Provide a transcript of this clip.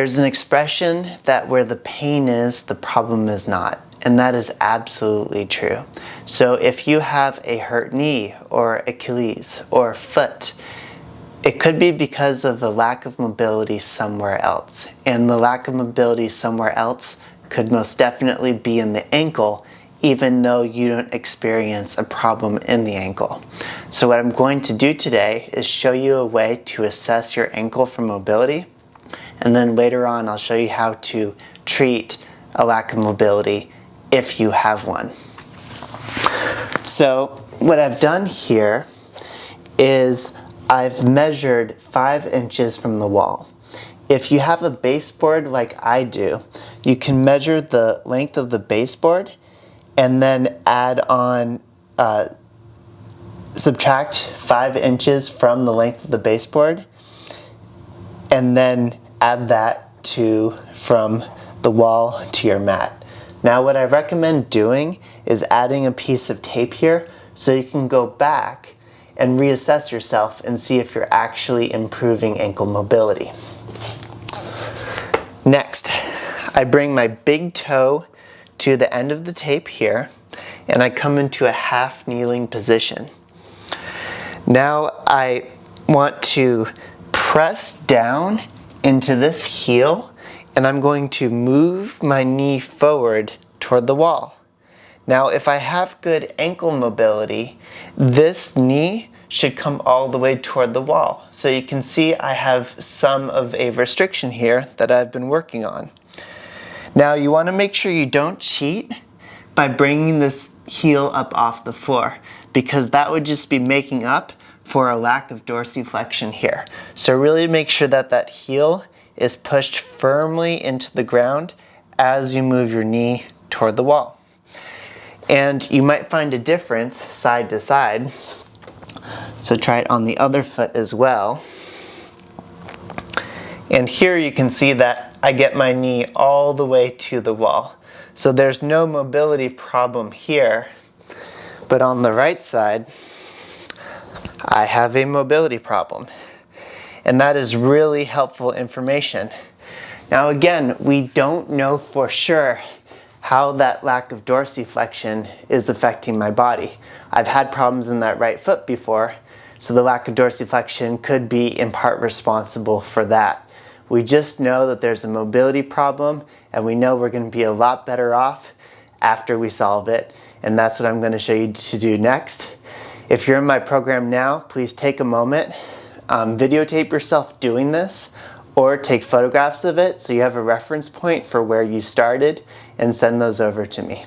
There's an expression that where the pain is, the problem is not. And that is absolutely true. So if you have a hurt knee or Achilles or foot, it could be because of a lack of mobility somewhere else. And the lack of mobility somewhere else could most definitely be in the ankle, even though you don't experience a problem in the ankle. So what I'm going to do today is show you a way to assess your ankle for mobility. And then later on, I'll show you how to treat a lack of mobility if you have one. So what I've done here is I've measured 5 inches from the wall. If you have a baseboard like I do, you can measure the length of the baseboard and then add on, subtract 5 inches from the length of the baseboard, and then add that from the wall to your mat. Now what I recommend doing is adding a piece of tape here so you can go back and reassess yourself and see if you're actually improving ankle mobility. Next, I bring my big toe to the end of the tape here and I come into a half kneeling position. Now I want to press down into this heel and I'm going to move my knee forward toward the wall. Now if I have good ankle mobility, this knee should come all the way toward the wall. So you can see I have some of a restriction here that I've been working on. Now you want to make sure you don't cheat by bringing this heel up off the floor, because that would just be making up for a lack of dorsiflexion here. So really make sure that that heel is pushed firmly into the ground as you move your knee toward the wall. And you might find a difference side to side. So try it on the other foot as well. And here you can see that I get my knee all the way to the wall. So there's no mobility problem here, but on the right side, I have a mobility problem. And that is really helpful information. Now again, we don't know for sure how that lack of dorsiflexion is affecting my body. I've had problems in that right foot before, so the lack of dorsiflexion could be in part responsible for that. We just know that there's a mobility problem, and we know we're going to be a lot better off after we solve it, and that's what I'm going to show you to do next. If you're in my program now, please take a moment, videotape yourself doing this, or take photographs of it so you have a reference point for where you started, and send those over to me.